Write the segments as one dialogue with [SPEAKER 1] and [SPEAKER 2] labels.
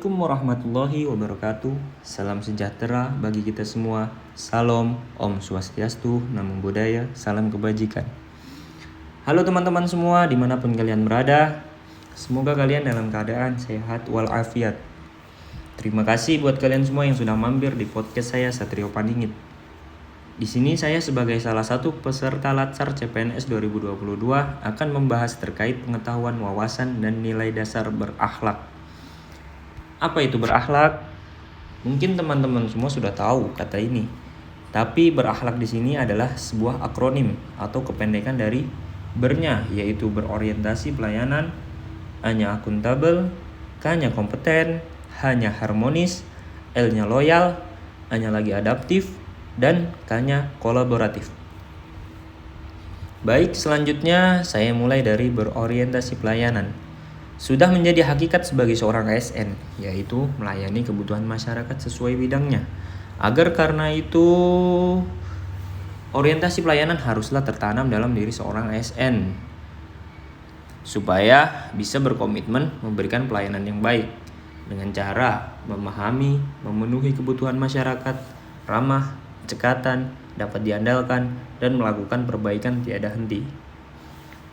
[SPEAKER 1] Assalamualaikum warahmatullahi wabarakatuh. Salam sejahtera bagi kita semua. Salam, Om Swastiastu, Namo Buddhaya, salam kebajikan. Halo teman-teman semua dimanapun kalian berada. Semoga kalian dalam keadaan sehat walafiat. Terima kasih buat kalian semua yang sudah mampir di podcast saya Satrio Paningit. Di sini saya sebagai salah satu peserta Latsar CPNS 2022 akan membahas terkait pengetahuan, wawasan, dan nilai dasar berakhlak. Apa itu berakhlak? Mungkin teman-teman semua sudah tahu kata ini. Tapi berakhlak di sini adalah sebuah akronim atau kependekan dari BER-nya, yaitu berorientasi pelayanan, A-nya akuntabel, K-nya kompeten, H-nya harmonis, L-nya loyal, A-nya lagi adaptif, dan K-nya kolaboratif. Baik, selanjutnya saya mulai dari berorientasi pelayanan. Sudah menjadi hakikat sebagai seorang ASN, yaitu melayani kebutuhan masyarakat sesuai bidangnya. Agar karena itu, orientasi pelayanan haruslah tertanam dalam diri seorang ASN, supaya bisa berkomitmen memberikan pelayanan yang baik, dengan cara memahami, memenuhi kebutuhan masyarakat, ramah, cekatan, dapat diandalkan, dan melakukan perbaikan tiada henti.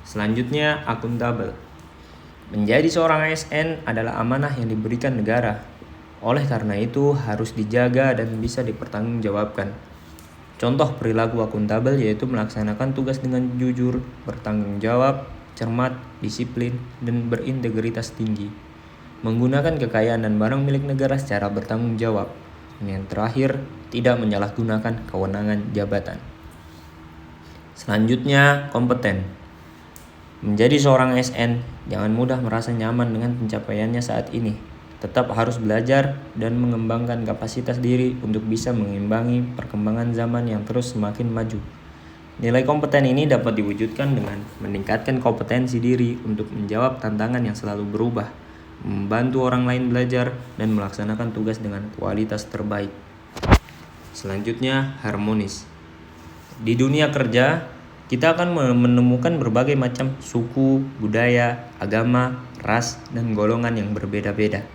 [SPEAKER 1] Selanjutnya, akuntabel. Menjadi seorang ASN adalah amanah yang diberikan negara. Oleh karena itu harus dijaga dan bisa dipertanggungjawabkan. Contoh perilaku akuntabel yaitu melaksanakan tugas dengan jujur, bertanggung jawab, cermat, disiplin, dan berintegritas tinggi. Menggunakan kekayaan dan barang milik negara secara bertanggung jawab. Dan yang terakhir, tidak menyalahgunakan kewenangan jabatan. Selanjutnya, kompeten. Menjadi seorang ASN, jangan mudah merasa nyaman dengan pencapaiannya saat ini. Tetap harus belajar dan mengembangkan kapasitas diri untuk bisa mengimbangi perkembangan zaman yang terus semakin maju. Nilai kompeten ini dapat diwujudkan dengan meningkatkan kompetensi diri untuk menjawab tantangan yang selalu berubah, membantu orang lain belajar, dan melaksanakan tugas dengan kualitas terbaik. Selanjutnya, harmonis. Di dunia kerja, kita akan menemukan berbagai macam suku, budaya, agama, ras, dan golongan yang berbeda-beda.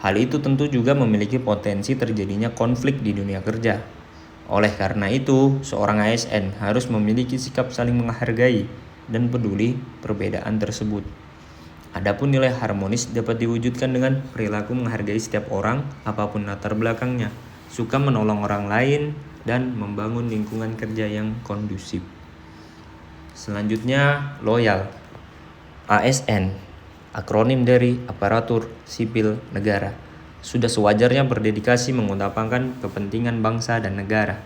[SPEAKER 1] Hal itu tentu juga memiliki potensi terjadinya konflik di dunia kerja. Oleh karena itu, seorang ASN harus memiliki sikap saling menghargai dan peduli perbedaan tersebut. Adapun nilai harmonis dapat diwujudkan dengan perilaku menghargai setiap orang, apapun latar belakangnya, suka menolong orang lain, dan membangun lingkungan kerja yang kondusif. Selanjutnya, loyal. ASN, akronim dari Aparatur Sipil Negara, sudah sewajarnya berdedikasi mengutamakan kepentingan bangsa dan negara.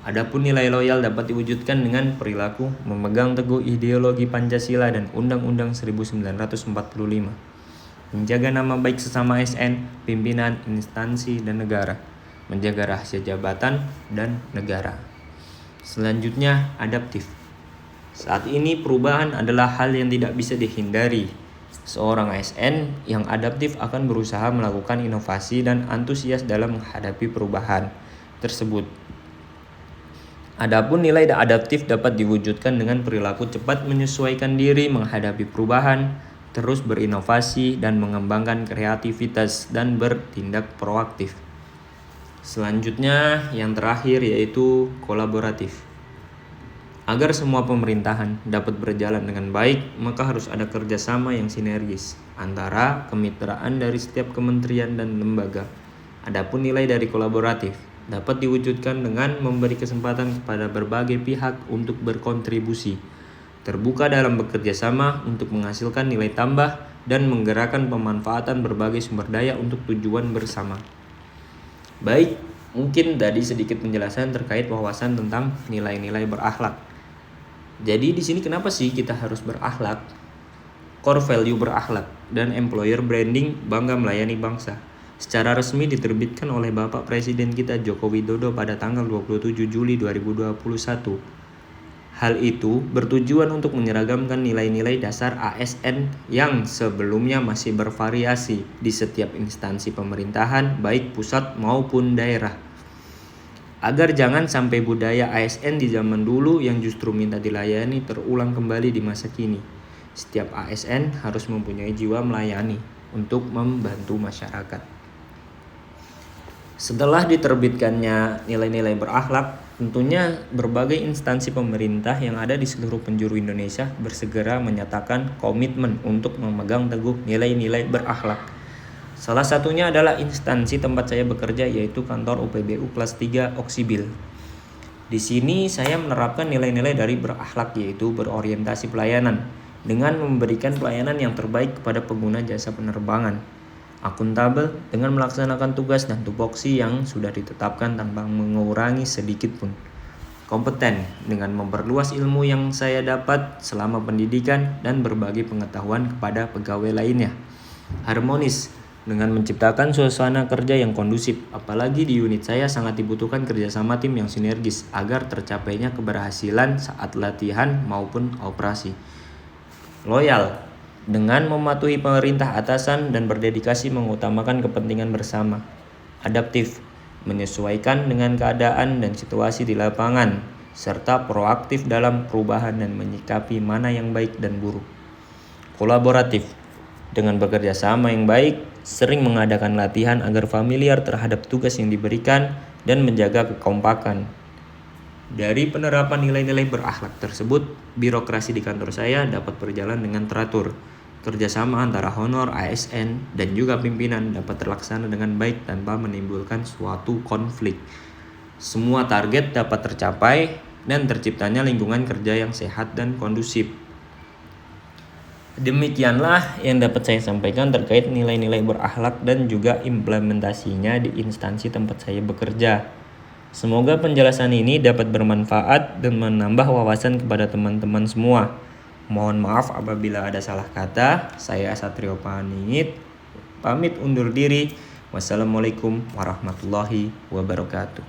[SPEAKER 1] Adapun nilai loyal dapat diwujudkan dengan perilaku memegang teguh ideologi Pancasila dan Undang-Undang 1945, menjaga nama baik sesama ASN, pimpinan, instansi, dan negara, menjaga rahasia jabatan dan negara. Selanjutnya, adaptif. Saat ini perubahan adalah hal yang tidak bisa dihindari. Seorang ASN yang adaptif akan berusaha melakukan inovasi dan antusias dalam menghadapi perubahan tersebut. Adapun nilai adaptif dapat diwujudkan dengan perilaku cepat menyesuaikan diri menghadapi perubahan, terus berinovasi dan mengembangkan kreativitas dan bertindak proaktif. Selanjutnya, yang terakhir yaitu kolaboratif. Agar semua pemerintahan dapat berjalan dengan baik, maka harus ada kerjasama yang sinergis antara kemitraan dari setiap kementerian dan lembaga. Adapun nilai dari kolaboratif dapat diwujudkan dengan memberi kesempatan kepada berbagai pihak untuk berkontribusi, terbuka dalam bekerja sama untuk menghasilkan nilai tambah dan menggerakkan pemanfaatan berbagai sumber daya untuk tujuan bersama. Baik, mungkin tadi sedikit penjelasan terkait wawasan tentang nilai-nilai berakhlak. Jadi di sini kenapa sih kita harus berakhlak? Core value berakhlak dan employer branding bangga melayani bangsa. Secara resmi diterbitkan oleh Bapak Presiden kita Joko Widodo pada tanggal 27 Juli 2021. Hal itu bertujuan untuk menyeragamkan nilai-nilai dasar ASN yang sebelumnya masih bervariasi di setiap instansi pemerintahan baik pusat maupun daerah. Agar jangan sampai budaya ASN di zaman dulu yang justru minta dilayani terulang kembali di masa kini. Setiap ASN harus mempunyai jiwa melayani untuk membantu masyarakat. Setelah diterbitkannya nilai-nilai berakhlak, tentunya berbagai instansi pemerintah yang ada di seluruh penjuru Indonesia bersegera menyatakan komitmen untuk memegang teguh nilai-nilai berakhlak. Salah satunya adalah instansi tempat saya bekerja, yaitu kantor UPBU kelas 3 Oksibil. Di sini saya menerapkan nilai-nilai dari berakhlak, yaitu berorientasi pelayanan dengan memberikan pelayanan yang terbaik kepada pengguna jasa penerbangan, akuntabel dengan melaksanakan tugas dan tupoksi yang sudah ditetapkan tanpa mengurangi sedikit pun, kompeten dengan memperluas ilmu yang saya dapat selama pendidikan dan berbagi pengetahuan kepada pegawai lainnya, harmonis dengan menciptakan suasana kerja yang kondusif. Apalagi di unit saya sangat dibutuhkan kerjasama tim yang sinergis agar tercapainya keberhasilan saat latihan maupun operasi. Loyal dengan mematuhi perintah atasan dan berdedikasi mengutamakan kepentingan bersama. Adaptif menyesuaikan dengan keadaan dan situasi di lapangan, serta proaktif dalam perubahan dan menyikapi mana yang baik dan buruk. Kolaboratif dengan bekerja sama yang baik, sering mengadakan latihan agar familiar terhadap tugas yang diberikan dan menjaga kekompakan. Dari penerapan nilai-nilai berakhlak tersebut, birokrasi di kantor saya dapat berjalan dengan teratur. Kerjasama antara honor, ASN, dan juga pimpinan dapat terlaksana dengan baik tanpa menimbulkan suatu konflik. Semua target dapat tercapai dan terciptanya lingkungan kerja yang sehat dan kondusif. Demikianlah yang dapat saya sampaikan terkait nilai-nilai berakhlak dan juga implementasinya di instansi tempat saya bekerja. Semoga penjelasan ini dapat bermanfaat dan menambah wawasan kepada teman-teman semua. Mohon maaf apabila ada salah kata. Saya Satrio Paningit, pamit undur diri. Wassalamualaikum warahmatullahi wabarakatuh.